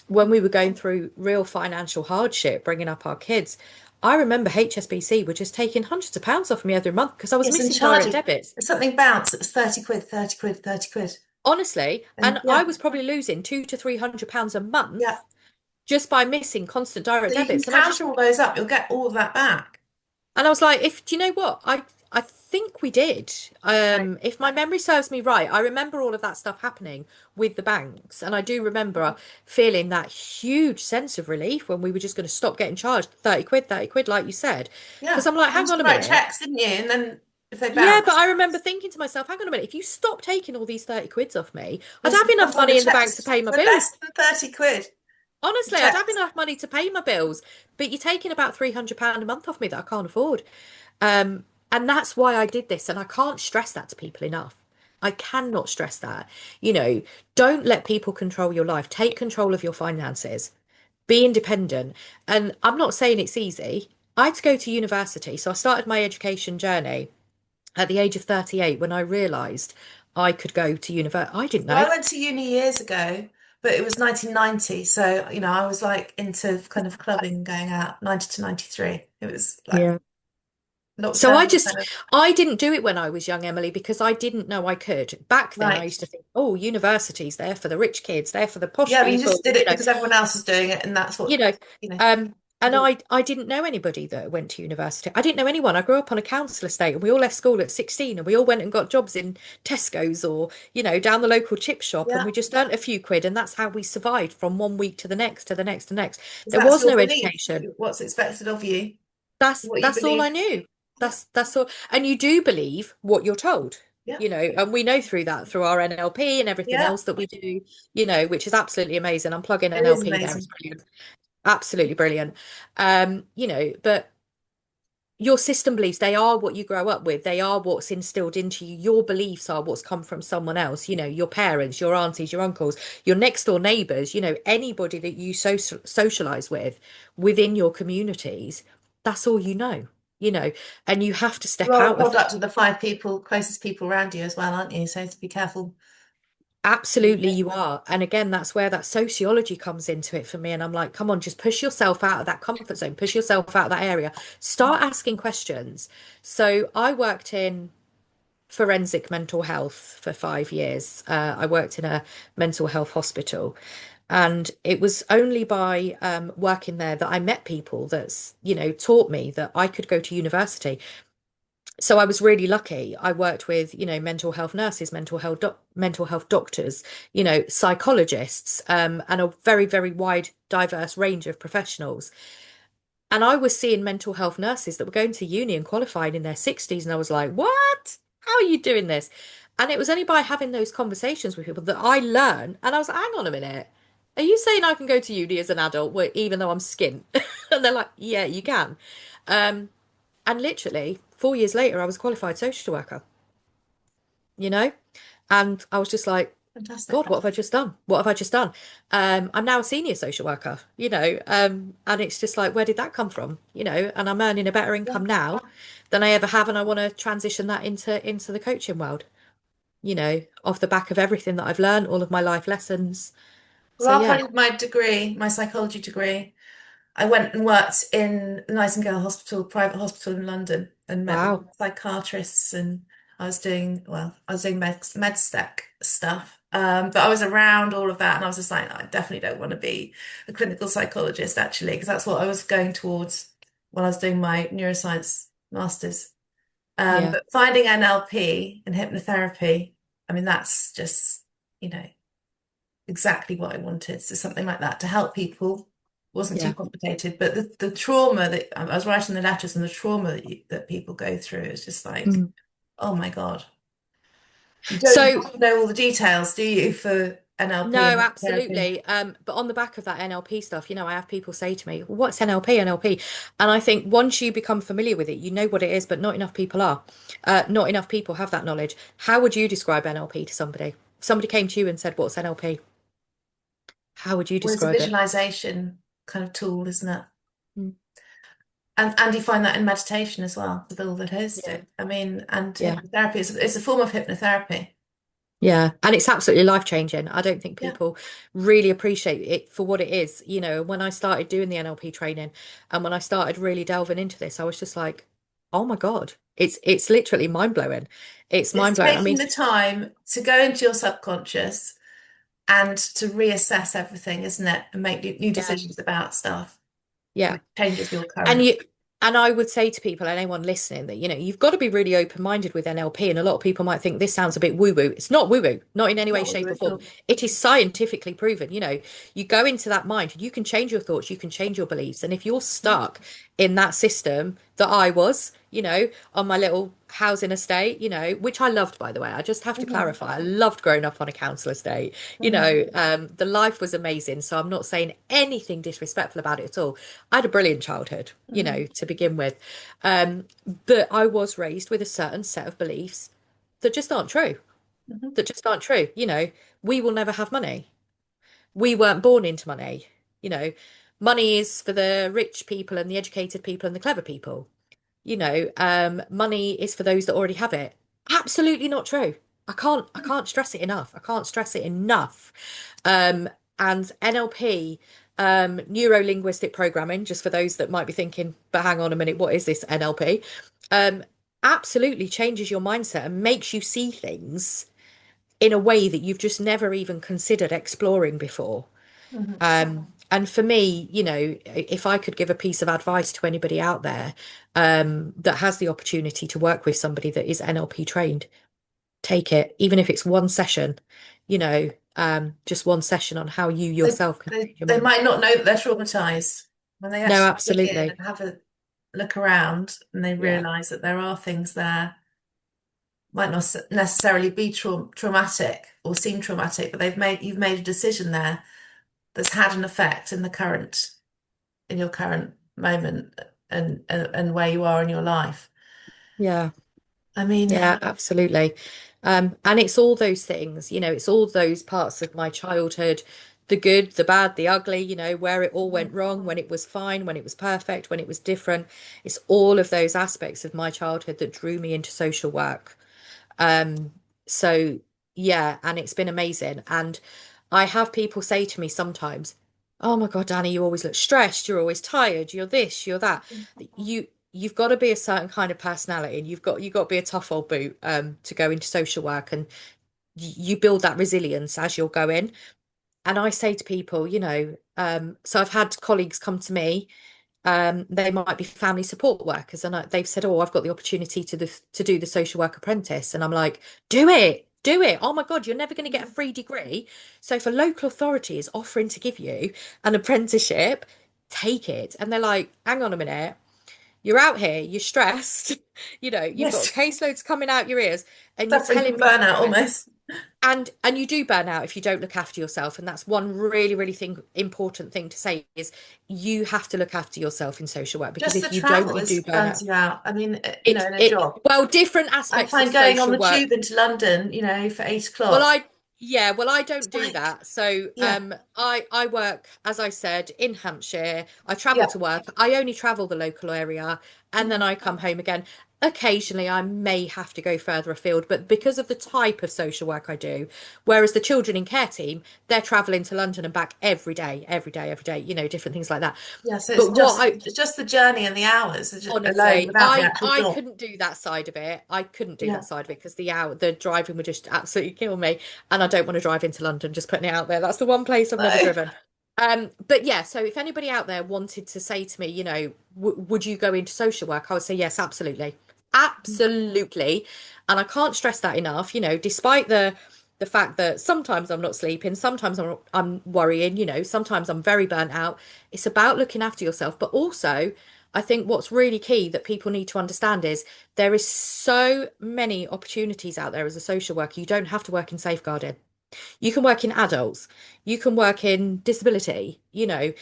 When we were going through real financial hardship, bringing up our kids, I remember HSBC were just taking hundreds of pounds off me every month because I was Yes, and missing direct charging. debits. If something bounced, it was 30 quid, 30 quid, 30 quid. Honestly, And and I yeah, was probably losing £200 to £300 a yeah. month just by missing constant So direct you can debits. And I just counter all those up, you'll get all of that back. and I was like, if do you know what? I think we did. Right. If my memory serves me right, I remember all of that stuff happening with the banks. And I do remember feeling that huge sense of relief when we were just going to stop getting charged 30 quid, like you said. Because Yeah. I'm like, You hang used on to a write minute. checks, didn't you? And then if they Yeah, but bounce, I remember thinking to myself, hang on a minute, if you stop taking all these 30 quids off me, I'd there's have enough stuff on the money in the bank to checks pay my for bills. less than 30 quid. Honestly, I'd have Checks. enough money to pay my bills, but you're taking about £300 a month off me that I can't afford. And that's why I did this. And I can't stress that to people enough. I cannot stress that. You know, don't let people control your life. Take control of your finances. Be independent. And I'm not saying it's easy. I had to go to university. So I started my education journey at the age of 38 when I realised I could go to university. I didn't Well, I know. went to uni years ago, but it was 1990. So, I was like into kind of clubbing and going out 90 to 93. It was like Yeah. So nocturnal kind of, I didn't do it when I was young, Emily, because I didn't know I could. Back then, I right. used to think, oh, university's there for the rich kids, there for the posh Yeah, we people, just did it because everyone else was doing it, and that's you what, know. you know, And the- I didn't know anybody that went to university. I didn't know anyone. I grew up on a council estate, and we all left school at 16, and we all went and got jobs in Tesco's or, down the local chip shop, and yeah, we just earned a few quid, and that's how we survived from one week to the next, to the next, to the next. because There that's was your no belief, education. what's expected of you, That's what you that's all I believe. knew. Yeah, That's all. And you do believe what you're told, yeah, and we know through that, through our NLP and everything yeah. else that we do, which is absolutely amazing. I'm plugging It is NLP there. It's amazing. brilliant. Absolutely brilliant. But your system beliefs, they are what you grow up with. They are what's instilled into you. Your beliefs are what's come from someone else, your parents, your aunties, your uncles, your next door neighbors, anybody that you socialize with within your communities. That's all you know, and you have to You step are a out of product of the five people, closest people around you as well, aren't you? So to be careful. Absolutely, you are. And again, that's where that sociology comes into it for me. And I'm like, come on, just push yourself out of that comfort zone, push yourself out of that area, start asking questions. So I worked in forensic mental health for 5 years. I worked in a mental health hospital. And it was only by working there that I met people that's, taught me that I could go to university. So I was really lucky. I worked with, mental health nurses, mental health doctors, psychologists, and a very, very wide, diverse range of professionals. And I was seeing mental health nurses that were going to uni and qualifying in their 60s. And I was like, what? How are you doing this? And it was only by having those conversations with people that I learned. And I was like, hang on a minute. Are you saying I can go to uni as an adult, even though I'm skint? And they're like, yeah, you can. Um, and literally 4 years later, I was a qualified social worker, you know? And I was just like, Fantastic. God, what have I just done? What have I just done? I'm now a senior social worker, and it's just like, where did that come from? And I'm earning a better Yeah. income now than I ever have, and I want to transition that into the coaching world, off the back of everything that I've learned, all of my life lessons. So Well, after I yeah, did my degree, my psychology degree, I went and worked in the Nightingale Hospital, private hospital in London, and met with wow, psychiatrists. And I was doing med spec stuff. But I was around all of that, and I was just like, "No, I definitely don't want to be a clinical psychologist, actually, because that's what I was going towards when I was doing my neuroscience masters. yeah, But finding NLP and hypnotherapy, I mean, that's just, you know, exactly what I wanted. So something like that to help people wasn't too yeah. complicated. But the trauma that I was writing the letters and the trauma that people go through is just like, Mm. oh my God. You don't have So to know all the details, do you, for NLP no, and therapy? absolutely. But on the back of that NLP stuff, I have people say to me, "What's NLP? NLP?" And I think once you become familiar with it, you know what it is, but not enough people are. Not enough people have that knowledge. How would you describe NLP to somebody? If somebody came to you and said, "What's NLP?" How would you Well, it's a describe it? visualization kind of tool, isn't it? Mm. And you find that in meditation as well, with all the Yeah, holistic. I mean, and yeah. hypnotherapy is it's a form of hypnotherapy. Yeah, and it's absolutely life changing. I don't think Yeah. people really appreciate it for what it is. When I started doing the NLP training and when I started really delving into this, I was just like, oh my God, it's literally mind blowing. It's It's mind blowing. I taking mean, the time to go into your subconscious and to reassess everything, isn't it? And make new yeah, decisions about stuff, yeah. which changes your And current. you And I would say to people, and anyone listening, that, you've got to be really open-minded with NLP. And a lot of people might think this sounds a bit woo-woo. It's not woo-woo, not in any way, Not what shape, we're or form. at all. It is scientifically proven. You go into that mind, you can change your thoughts, you can change your beliefs. And if you're stuck in that system that I was, on my little housing estate, which I loved, by the way, I just have to Hmm. clarify, I loved growing up on a council estate. Hmm. The life was amazing. So I'm not saying anything disrespectful about it at all. I had a brilliant childhood, Hmm. to begin with. Um, but I was raised with a certain set of beliefs that just aren't true, Hmm. that just aren't true. We will never have money. We weren't born into money. You know, Money is for the rich people and the educated people and the clever people. Money is for those that already have it. Absolutely not true. I can't stress it enough. I can't stress it enough. Um, and NLP, neuro linguistic programming, just for those that might be thinking, but hang on a minute, what is this NLP? Um, Absolutely changes your mindset and makes you see things in a way that you've just never even considered exploring before. Hmm. And for me, if I could give a piece of advice to anybody out there, that has the opportunity to work with somebody that is NLP trained, take it, even if it's one session, just one session on how you They, yourself can they, change your they mind. might not know that they're traumatized when they No, actually dig in absolutely. and have a look around and they Yeah. realize that there are things there, might not necessarily be traumatic or seem traumatic, but you've made a decision there that's had an effect in your current moment and where you are in your life. Yeah. I mean, Yeah, absolutely. And it's all those things, it's all those parts of my childhood, the good, the bad, the ugly, where it all went wrong, when it was fine, when it was perfect, when it was different. It's all of those aspects of my childhood that drew me into social work. So yeah, and it's been amazing. And I have people say to me sometimes, "Oh my God, Danny, you always look stressed. You're always tired. You're this, you're that." You've got to be a certain kind of personality, and you've got to be a tough old boot to go into social work, and you build that resilience as you're going. And I say to people, so I've had colleagues come to me, they might be family support workers, and they've said, "Oh, I've got the opportunity to do the social work apprentice," and I'm like, "Do it, do it! Oh my God, you're never going to get a free degree. So if a local authority is offering to give you an apprenticeship, take it." And they're like, "Hang on a minute, you're out here, you're stressed, you've got yes, caseloads coming out your ears, and you're suffering telling from me you're burnout stressed." almost. And you do burn out if you don't look after yourself. And that's one really, really important thing to say is you have to look after yourself in social work, because Just the if you don't, travel you do is burn burns out. you out. I mean, It in a it job. well, different I aspects of find going on social the work. tube into London, for 8 Well, o'clock, I it's don't do like, that. So yeah, I work, as I said, in Hampshire. I travel yeah. to work. I only travel the local area, and then Mhm. I come home again. Occasionally I may have to go further afield, but because of the type of social work I do, whereas the children in care team, they're traveling to London and back every day, every day, every day, different things like that. Yeah, so But it's just the journey and the hours alone honestly, without the I actual I job. couldn't do that side of it. I couldn't do that Yeah. side of it because the driving would just absolutely kill me, and I don't want to drive into London. Just putting it out there. That's the one place I've never No. driven. But yeah, so if anybody out there wanted to say to me, would you go into social work? I would say yes, absolutely, absolutely, and I can't stress that enough. Despite the fact that sometimes I'm not sleeping, sometimes I'm worrying, sometimes I'm very burnt out. It's about looking after yourself, but also I think what's really key that people need to understand is there is so many opportunities out there as a social worker. You don't have to work in safeguarding. You can work in adults. You can work in disability. You can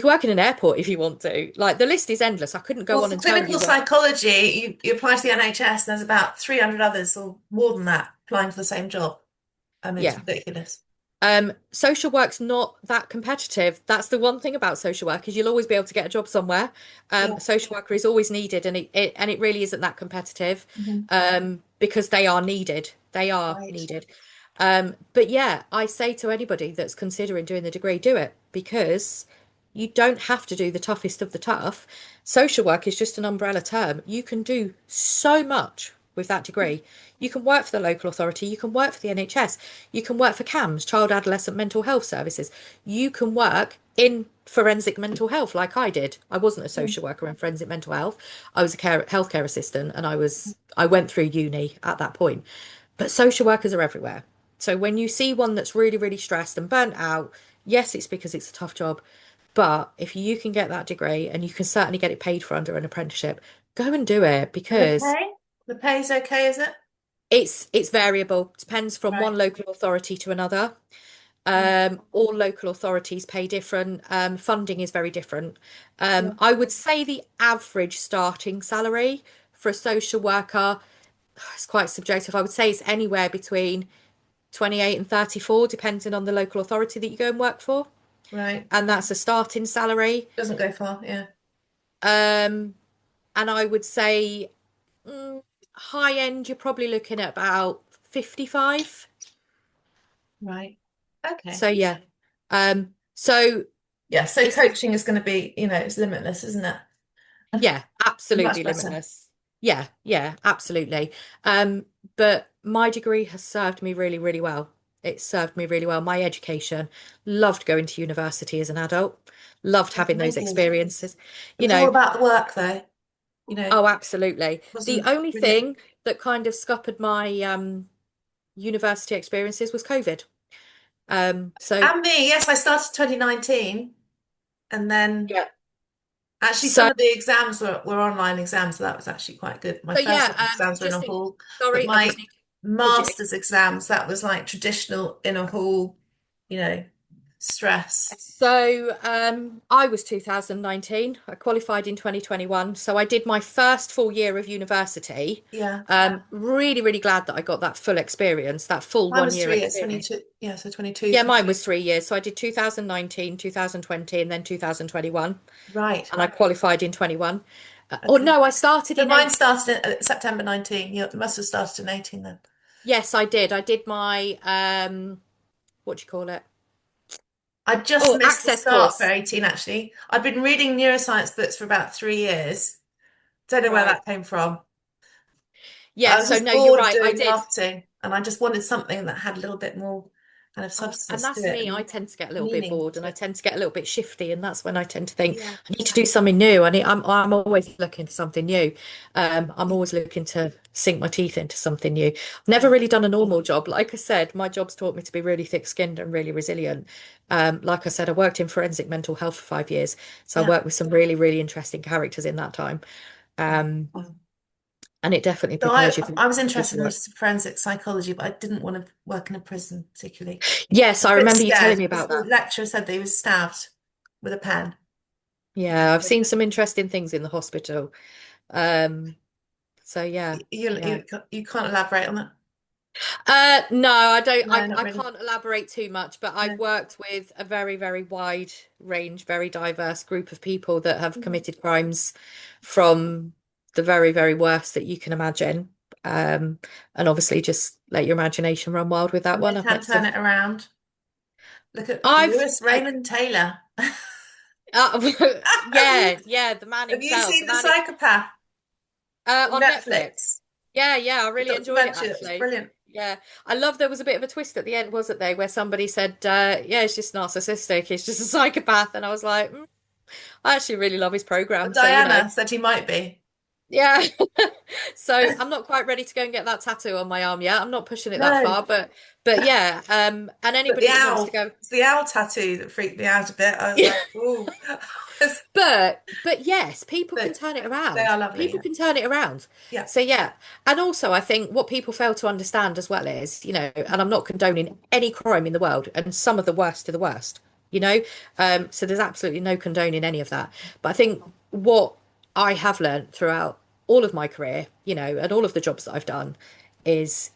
work in an airport if you want to. Like the list is endless. I couldn't Well, go on for and tell clinical you what. psychology, you apply to the NHS, and there's about 300 others or more than that applying for the same job. I mean, it's Yeah. ridiculous. Social work's not that competitive. That's the one thing about social work is you'll always be able to get a job somewhere. Yeah. A social worker is always needed, and it really isn't that competitive, Mhm. because they are needed. They are Right. needed. But yeah, I say to anybody that's considering doing the degree, do it because you don't have to do the toughest of the tough. Social work is just an umbrella term. You can do so much with that degree. You can work for the local authority, you can work for the NHS, you can work for CAMS, Child Adolescent Mental Health Services. You can work in forensic mental health like I did. I wasn't a social worker in forensic mental health. I was a healthcare assistant, and I went through uni at that point. But social workers are everywhere. So when you see one that's really, really stressed and burnt out, yes, it's because it's a tough job. But if you can get that degree, and you can certainly get it paid for under an apprenticeship, go and do it, And the because pay? The pay's okay, is it? it's variable. Depends from one Right. local authority to another. Yeah. All local authorities pay different. Funding is very different. Yeah. I would say the average starting salary for a social worker, it's quite subjective. I would say it's anywhere between 28 and 34, depending on the local authority that you go and work for. Right. And that's a starting salary. Doesn't go far. Yeah. Um, and I would say high end, you're probably looking at about 55. Right. Okay. So yeah. So Yeah. So it's coaching is going to be, it's limitless, isn't it? Yeah, Much absolutely better. limitless. Yeah, yeah, absolutely. But my degree has served me really, really well. It's served me really well. My education, loved going to university as an adult, loved having those Amazing. experiences. It You was all know, about the work, though. oh, absolutely. The Wasn't only really. thing that kind of scuppered my university experiences was COVID. So And me, yes, I started 2019, and then yeah. actually some So of the exams were online exams, so that was actually quite good. My so first yeah, set of exams were in a just in, hall, but sorry, I just my need to pause you. master's exams, that was like traditional in a hall, you know, stress. So, I was 2019. I qualified in 2021. So I did my first full year of university. Yeah. Really, really glad that I got that full experience, that full Mine one was year 3 years, experience. 22. Yeah, so 22. Yeah, mine was 3 years. So I did 2019, 2020, and then 2021. Right. And I qualified in 21. Or Okay. no, I started So in mine 18. started in September 19. You must have started in 18 then. Yes, I did. I did my, what do you call it? I just Oh, missed the access start for course. 18, actually. I've been reading neuroscience books for about 3 years. Don't know where Right. that came from. But Yeah, I was so just no, you're bored of right. I doing did. marketing, and I just wanted something that had a little bit more kind of And substance to that's it me. I and tend to get a little bit meaning bored, and to I it. tend to get a little bit shifty, and that's when I tend to think Yeah. I need to do something new. I'm always looking for something new. I'm always looking to sink my teeth into something new. I've never Yeah. really done a normal job. Like I said, my job's taught me to be really thick-skinned and really resilient. Like I said, I worked in forensic mental health for 5 years, so I Yeah. worked with some really, really interesting characters in that time. Um, and it definitely So prepares you for I was future interested in work. forensic psychology, but I didn't want to work in a prison particularly. Yes, I was I a bit remember you telling scared me because about the that. lecturer said that he was stabbed with a pen. Yeah, I've seen some interesting things in the hospital. Um, so yeah, yeah. You can't elaborate on that. No, I don't. No, not I really. can't elaborate too much, but I've No. worked with a very, very wide range, very diverse group of people that have Mhm. committed crimes from the very, very worst that you can imagine. Um, and obviously just let your imagination run wild with that And they one. I've can met some. turn it around. Look at I've, Lewis Raymond Taylor. yeah, yeah, the man Have you himself, seen the The man Psychopath on on Netflix. Netflix? Yeah, yeah, I The really enjoyed it documentary, that was actually. brilliant. Yeah, I love there was a bit of a twist at the end, wasn't there, where somebody said, "Yeah, it's just narcissistic, it's just a psychopath," and I was like, I actually really love his program, But so Diana said he might be. yeah. So I'm not quite ready to go and get that tattoo on my arm yet. I'm not pushing it that No, far, but yeah. And but anybody the that wants to owl, go. it's the owl tattoo that freaked me out a bit. I was like, ooh. But yes, people can But turn it they around. are lovely. People Yeah. can turn it around. Yeah. So yeah. And also I think what people fail to understand as well is, and I'm not condoning any crime in the world, and some of the worst are the worst, you know? So there's absolutely no condoning any of that. But I think what I have learned throughout all of my career, and all of the jobs that I've done is,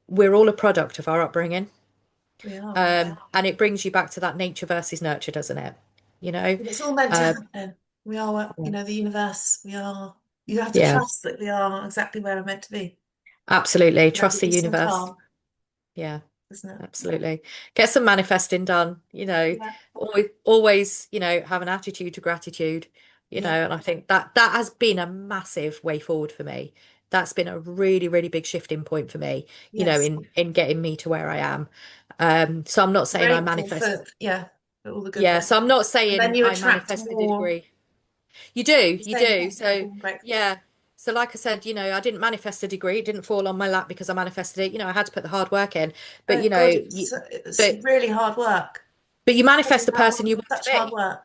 we're all a product of our upbringing. We are, yeah. And it brings you back to that nature versus nurture, doesn't it? You know? But it's all meant to Um, happen. We are, the universe. You have to yeah. trust that we are exactly where we're meant to be. Absolutely. Have Trust the the peace and universe. calm, Yeah, isn't it? absolutely. Get some manifesting done, Yeah. always, have an attitude to gratitude, Yeah. and I think that has been a massive way forward for me. That's been a really, really big shifting point for me, Yes. in getting me to where I am. So I'm not saying I Grateful manifest. for, yeah. all the good Yeah, bits. so I'm not And then saying you I attract manifested a more degree. You do, the you same do. thing, So, being grateful. yeah. So, like I said, I didn't manifest a degree. It didn't fall on my lap because I manifested it. I had to put the hard work in. But, Oh God, it's but really hard work. but you manifest Studying the that person you was want to such hard be. work.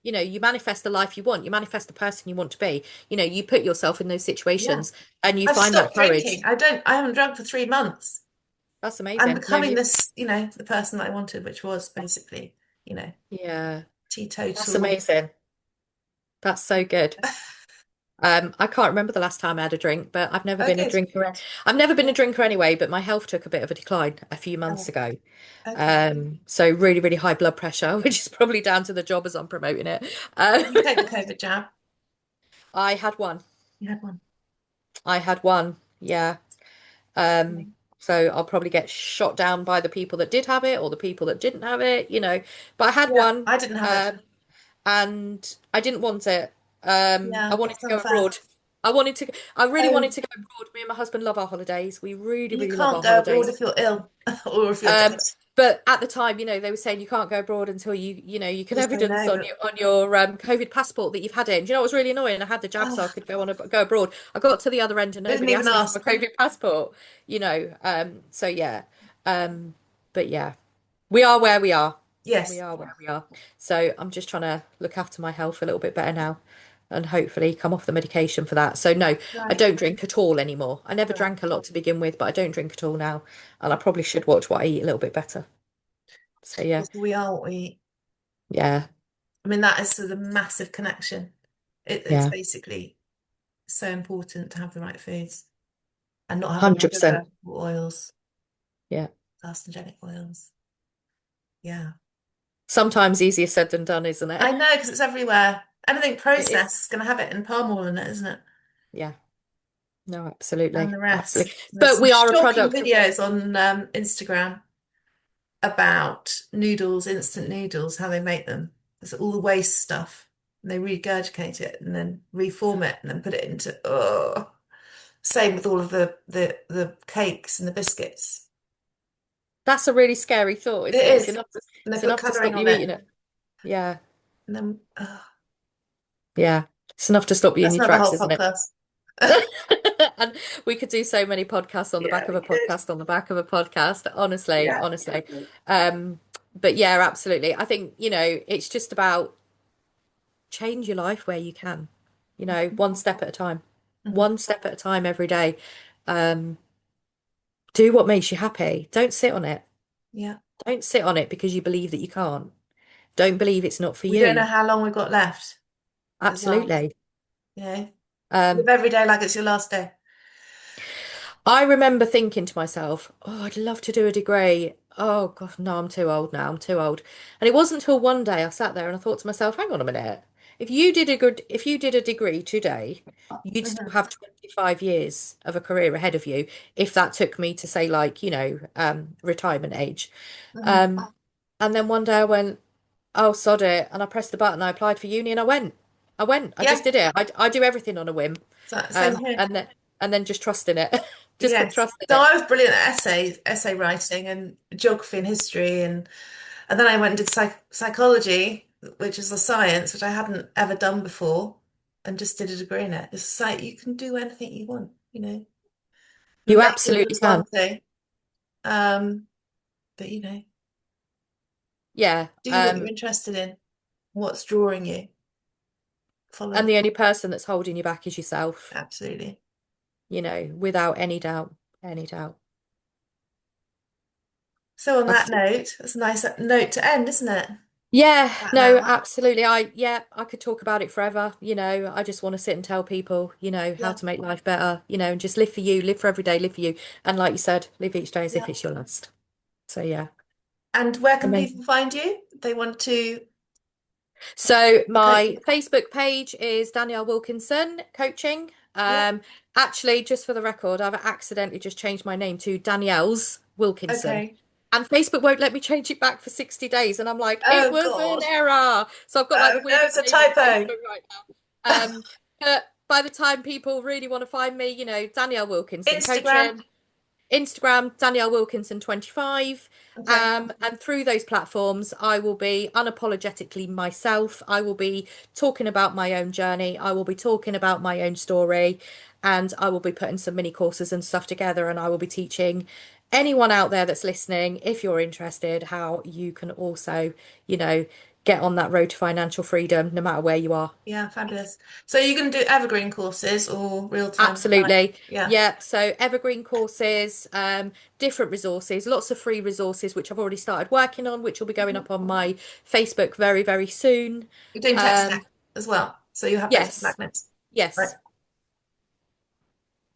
You manifest the life you want. You manifest the person you want to be. You put yourself in those Yeah. situations and you I've find that stopped drinking. courage. I haven't drunk for 3 months. That's I'm amazing. No, becoming this, the person that I wanted, which was basically, you know, yeah, that's teetotal. amazing. That's so good. I can't remember the last time I had a drink, but I've never Oh, been a good. drinker. I've never been a drinker anyway, but my health took a bit of a decline a few months Oh, ago. okay. So really, really high blood pressure, which is probably down to the job as I'm promoting it. Did you take the COVID jab? I had one. You had one. I had one. Yeah. Um, Okay. so I'll probably get shot down by the people that did have it or the people that didn't have it. But I had Yeah, one. I didn't have it. Um, and I didn't want it. I Yeah, wanted it's to go unfair. abroad. I really Oh, wanted to go abroad. Me and my husband love our holidays. We really, you really love can't our go abroad holidays. if you're ill or if you're dead. Um, but at the time, they were saying you can't go abroad until you can You say evidence no, on but your COVID passport that you've had it. And do you know what was really annoying? I had the jab so I oh, could go abroad. I got to the other end and I didn't nobody even asked me for my ask. COVID passport. So yeah. But yeah, we are where we are. We Yes, are where we are. So I'm just trying to look after my health a little bit better now and hopefully come off the medication for that. So no, I right. don't drink at all anymore. I never Right. drank a lot to begin with, but I don't drink at all now. And I probably should watch what I eat a little bit better. So yeah, Yes, we are what we eat. yeah, I mean, that is the massive connection. It's yeah, basically so important to have the right foods and not have any 100%. sugar or oils, Yeah. carcinogenic oils. Yeah. Sometimes easier said than done, isn't it? I know because it's everywhere. Anything It is. processed is going to have it in palm oil in it, isn't it? Yeah. No, And absolutely. the rest. Absolutely. There's But some we are a shocking product of what? videos on Instagram about noodles, instant noodles, how they make them. There's all the waste stuff. And they regurgitate it and then reform it and then put it into, oh. Same with all of the cakes and the biscuits. That's a really scary thought, It isn't it? is. And they It's put enough to colouring stop on you it. eating it. Yeah. And then, Yeah. It's enough to stop you in that's your another tracks, whole isn't it? podcast. And we could do so many podcasts on the Yeah, back of we a could. podcast on the back of a podcast, honestly, Yeah. honestly. Um, but yeah, absolutely. I think, it's just about change your life where you can, one step at a time, Mhm. one step at a time every day. Um, do what makes you happy. Don't sit on it. Yeah. Don't sit on it because you believe that you can't. Don't believe it's not for We don't know you. how long we've got left as well. Absolutely. You know, live Um, every day like it's your last day. I remember thinking to myself, oh, I'd love to do a degree. Oh God, no, I'm too old now. I'm too old. And it wasn't until one day I sat there and I thought to myself, hang on a minute. If you did a degree today, you'd still Mhm. have 25 years of a career ahead of you if that took me to say like, retirement age. Mhm. Um, and then one day I went, oh, sod it. And I pressed the button, I applied for uni and I went. I just Yeah. did it. I do everything on a whim. Same here. And then just trust in it. Just put Yes. trust in So it. I was brilliant at essay writing and geography and history and then I went and did psychology, which is a science which I hadn't ever done before, and just did a degree in it. It's like you can do anything you want, You Make absolutely it can. one thing. Um, but Yeah. do what you're interested in, what's drawing you, follow. And the only person that's holding you back is yourself, Absolutely. without any doubt. Any doubt. So on that Absolutely. note, it's a nice note to end, isn't it? Yeah, That no, now. absolutely. I could talk about it forever. I just want to sit and tell people, how Yeah. to make life better, and just live for you, live for every day, live for you. And like you said, live each day as if Yeah. it's your last. So yeah, And where can people amazing. find you? If they want to So a my coaching. Facebook page is Danniel Wilkinson Coaching. Yeah. Actually, just for the record, I've accidentally just changed my name to Danielle's Wilkinson. Okay. And Facebook won't let me change it back for 60 days. And I'm like, it Oh was an God. error. So I've got like Oh the no, weirdest it's a name on typo. Facebook right now. But by the time people really want to find me, Danielle Wilkinson Instagram. Coaching. Instagram, Danniel Wilkinson 25. Okay. And through those platforms, I will be unapologetically myself. I will be talking about my own journey. I will be talking about my own story. And I will be putting some mini courses and stuff together. And I will be teaching anyone out there that's listening, if you're interested, how you can also, you know, get on that road to financial freedom, no matter where you are. Yeah, fabulous. So you're going to do evergreen courses or real time live? Absolutely. Yeah. Yeah. So evergreen courses, different resources, lots of free resources, which I've already started working on, which will be going Mhm. up on my Facebook very, very soon. You're doing tech Um, stack as well. So you have loads of yes. magnets. Right. Yes.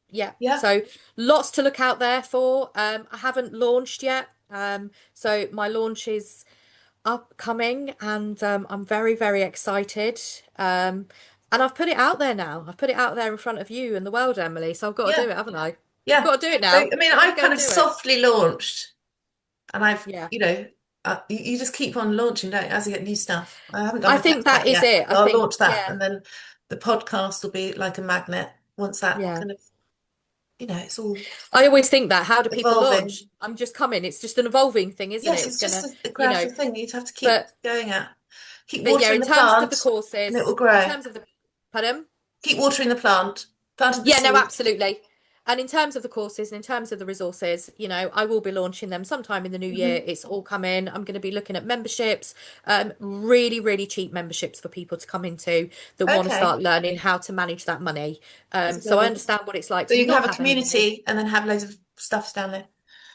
Yeah. Yeah. So lots to look out there for. I haven't launched yet. So my launch is upcoming and I'm very, very excited. And I've put it out there now. I've put it out there in front of you and the world, Emily. So I've got to Yeah. do it, haven't I? I've Yeah. got to do it So, now. I mean, Got to I've go kind and of do it. softly launched and I've, Yeah. you just keep on launching, don't you, as you get new stuff. I haven't done I my tech think that stack is yet. it. I So I'll think, launch that yeah, and then the podcast will be like a magnet once that yeah. kind of, it's all I always think that. How do people evolving. launch? I'm just coming. It's just an evolving thing, isn't Yes, it? It's it's just gonna, a you know, gradual thing you have to keep but going at. Keep but yeah, watering in the terms of the plant and it will courses, in grow. terms of the, pardon? Keep watering the plant. Planted the Yeah, no, seed. absolutely. And in terms of the courses and in terms of the resources, I will be launching them sometime in the new year. Hmm. It's all coming. I'm going to be looking at memberships, really, really cheap memberships for people to come into that want to Okay, start learning how to manage that money. that's a So good I one. understand what it's like So to you can not have a have any money. community and then have loads of stuffs down there.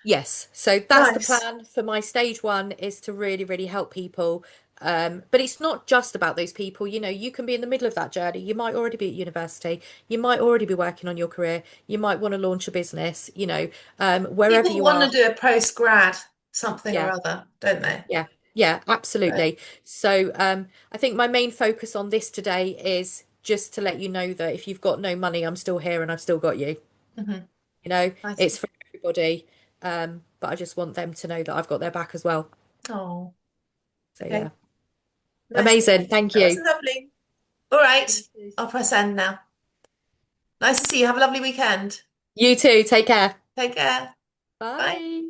Yes, so that's the Nice. plan for my stage one is to really, really help people. But it's not just about those people. You can be in the middle of that journey. You might already be at university. You might already be working on your career. You might want to launch a business, wherever People you want to are. do a post grad something or Yeah, other, don't they? yeah, yeah, So, absolutely. So I think my main focus on this today is just to let you know that if you've got no money, I'm still here and I've still got you. mhm. Nice. It's for everybody. But I just want them to know that I've got their back as well. Oh, So okay. yeah. Nice. Amazing. Thank That was you. lovely. All right. You too. I'll press end now. Nice to see you. Have a lovely weekend. You too. Take care. Take care. Bye. Bye.